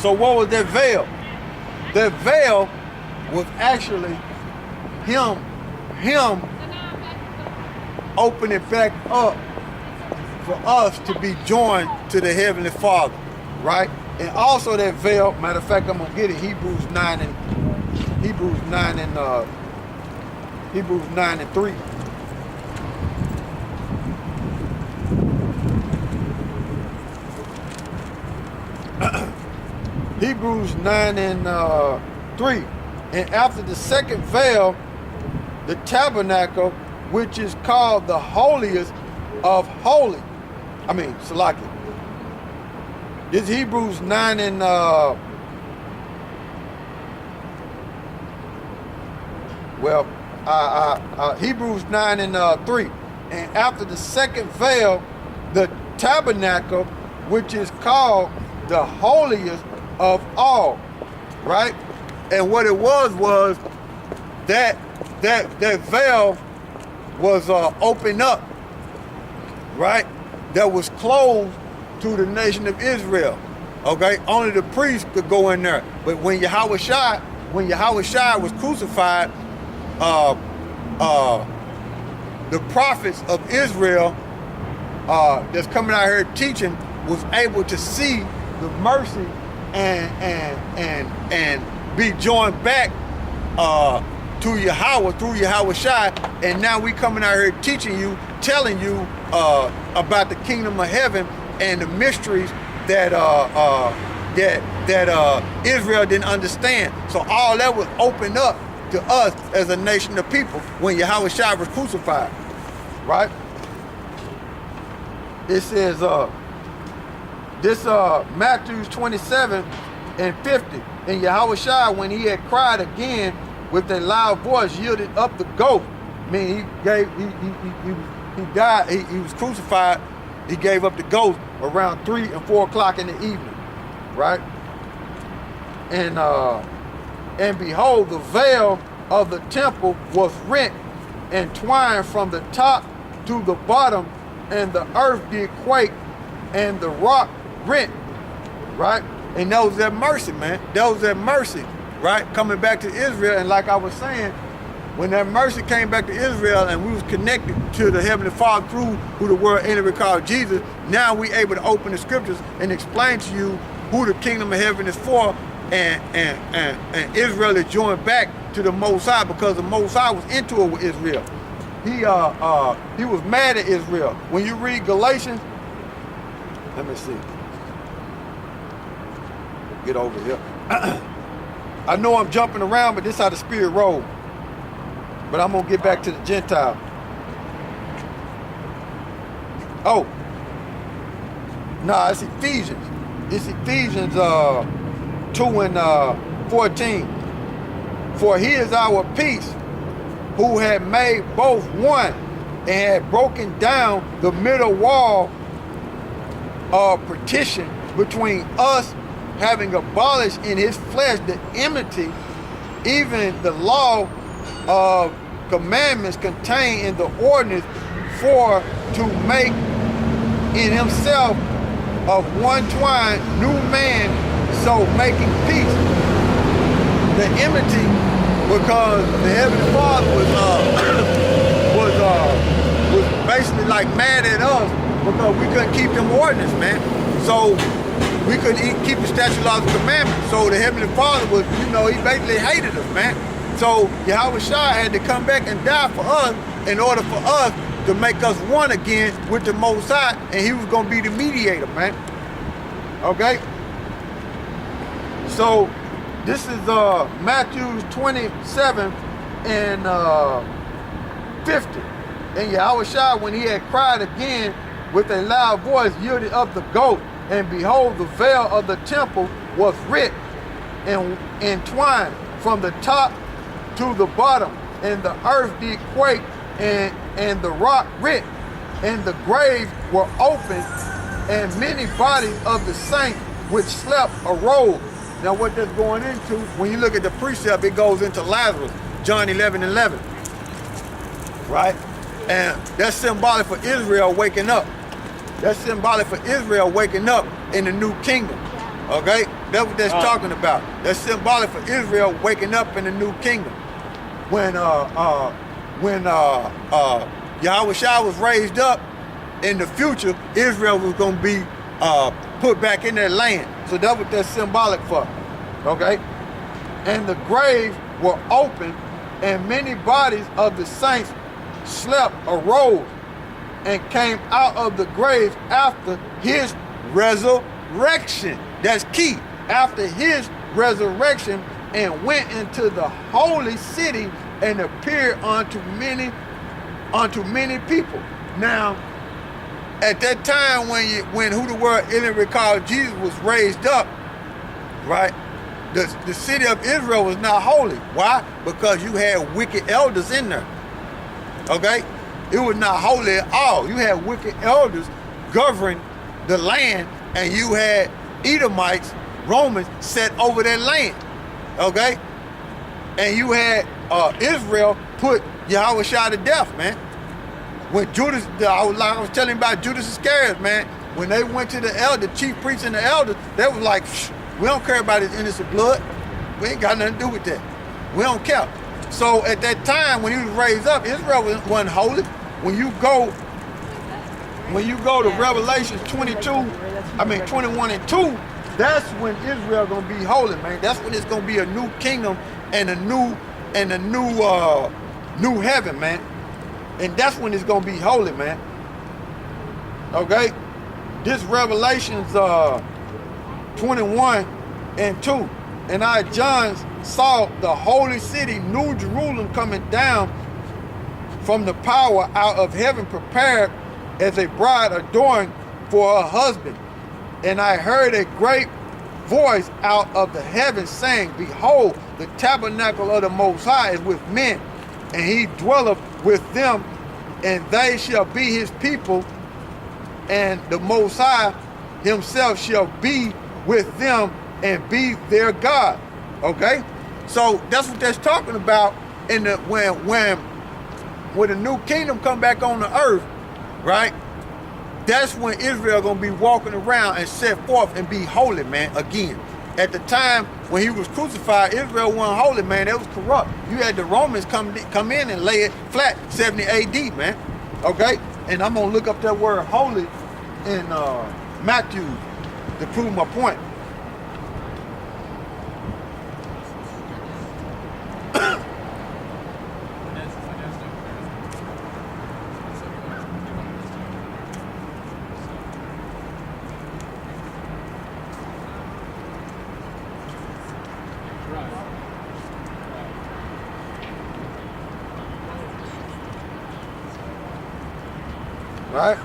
So what was that veil? That veil was actually him opening back up for us to be joined to the Heavenly Father, right? And also that veil, matter of fact, I'm gonna get it, Hebrews 9 and 3. Hebrews 9 and 3. And after the second veil, the tabernacle, which is called the holiest of holy. Salaki. This Hebrews 9 and Hebrews 9 and 3. And after the second veil, the tabernacle, which is called the holiest of all, right? And what it was that veil was opened up, right? That was closed to the nation of Israel. Okay, only the priest could go in there. But when YAHAWASHI was crucified, the prophets of Israel that's coming out here teaching was able to see the mercy and be joined back to Yahweh through YAHAWASHI. And now we coming out here teaching you, telling you about the kingdom of heaven and the mysteries that Israel didn't understand. So all that was opened up to us as a nation of people when YAHAWASHI was crucified, right? It says Matthew 27 and 50. And YAHAWASHI, when he had cried again with a loud voice, yielded up the ghost. He died. He was crucified. He gave up the ghost around 3 and 4 o'clock in the evening, right? And behold, the veil of the temple was rent and twined from the top to the bottom, and the earth did quake, and the rock rent, right? And that was that mercy, man. That was that mercy, right? Coming back to Israel. And like I was saying, when that mercy came back to Israel and we was connected to the Heavenly Father through who the world entered called Jesus, now we able to open the scriptures and explain to you who the kingdom of heaven is for, and Israel is joined back to the Most High, because the Most High was into it with Israel. He was mad at Israel. When you read Galatians, let me see. Get over here. I know I'm jumping around, but this is how the Spirit rolls. But I'm going to get back to the Gentile. Oh. Nah, it's Ephesians. It's Ephesians 2 and 14. For he is our peace, who had made both one, and had broken down the middle wall of partition between us, having abolished in his flesh the enmity, even the law of commandments contained in the ordinance, for to make in himself of one twine new man, so making peace. The enmity, because the Heavenly Father was basically like mad at us because we couldn't keep them ordinances, man. So we couldn't keep the statute, laws, and commandments. So the Heavenly Father was, he basically hated us, man. So YAHAWASHI had to come back and die for us in order for us to make us one again with the Most High, and he was going to be the mediator, man. Okay? So this is Matthew 27 and 50. And YAHAWASHI, when he had cried again with a loud voice, yielded up the ghost. And behold, the veil of the temple was rent and entwined from the top to the bottom, and the earth did quake, and the rock rent, and the graves were opened, and many bodies of the saints which slept arose. Now what that's going into, when you look at the precept, it goes into Lazarus, John 11:11, right? And that's symbolic for Israel waking up. That's symbolic for Israel waking up in the new kingdom. Okay? That's what that's talking about. That's symbolic for Israel waking up in the new kingdom. When YAHAWASHI was raised up, in the future, Israel was going to be put back in their land. So that's what that's symbolic for. Okay? And the graves were open, and many bodies of the saints slept, arose, and came out of the graves after his resurrection. That's key. After his resurrection, and went into the holy city and appeared unto many people. Now, at that time when who the world didn't recall Jesus was raised up, right? The city of Israel was not holy. Why? Because you had wicked elders in there. Okay? It was not holy at all. You had wicked elders governing the land, and you had Edomites, Romans, set over that land. Okay? And you had Israel put YAHAWASHI to death, man. When Judas, I was telling about Judas Iscariot, man, when they went to the chief priests and the elders, they was like, we don't care about his innocent blood. We ain't got nothing to do with that. We don't care. So at that time, when he was raised up, Israel wasn't holy. When you go to Revelation 21 and 2, that's when Israel gonna be holy, man. That's when it's gonna be a new kingdom and a new heaven, man. And that's when it's gonna be holy, man. Okay? This Revelation's 21 and 2. And I, John, saw the holy city, New Jerusalem, coming down from the power out of heaven, prepared as a bride adorned for her husband. And I heard a great voice out of the heavens saying, behold, the tabernacle of the Most High is with men, and he dwelleth with them, and they shall be his people, and the Most High himself shall be with them and be their God. Okay? So that's what that's talking about in the when the new kingdom come back on the earth, right? That's when Israel gonna be walking around and set forth and be holy, man, again. At the time when he was crucified, Israel wasn't holy, man. It was corrupt. You had the Romans come in and lay it flat, 70 AD, man. Okay? And I'm gonna look up that word holy in Matthew to prove my point. Right?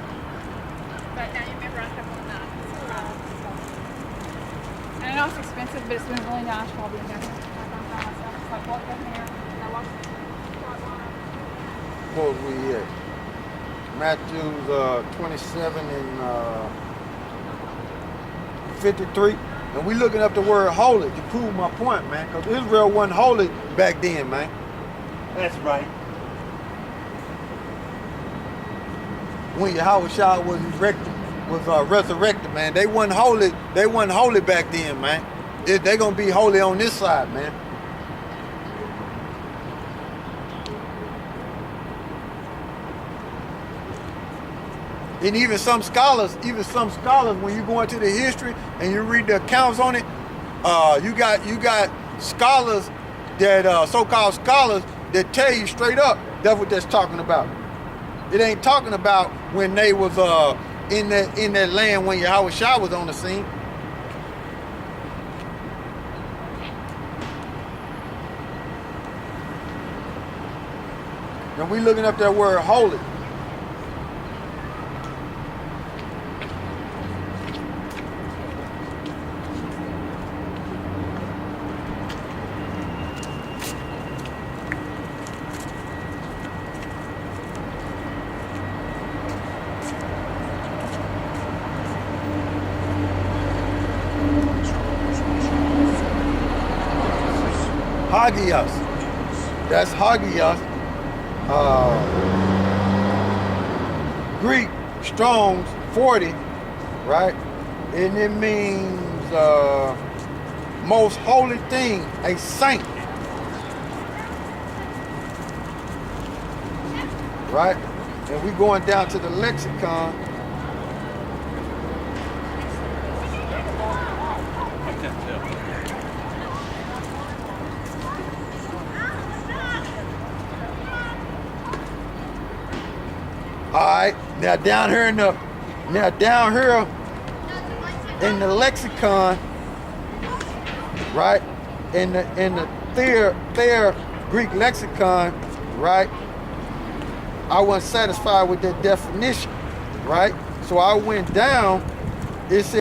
But now you remember I have one that. And I know it's expensive, but it's been really nice while being down here. It's like walk down here and I watch What was we at? Matthew's 27 and 53. And we looking up the word holy to prove my point, man. Because Israel wasn't holy back then, man. That's right. When YAHAWASHI was resurrected, man. They wasn't holy. They wasn't holy back then, man. They gonna be holy on this side, man. And even some scholars, when you go into the history and you read the accounts on it, you got scholars that so-called scholars that tell you straight up that's what that's talking about. It ain't talking about when they was in that land when YAHAWASHI was on the scene. And we looking up that word holy. Hagios. That's Hagios. Greek, Strong's 40, right? And it means most holy thing, a saint. Right? And we going down to the lexicon. All right, now down here in the lexicon, right? In the Thayer Greek lexicon, right? I wasn't satisfied with that definition, right? So I went down. It said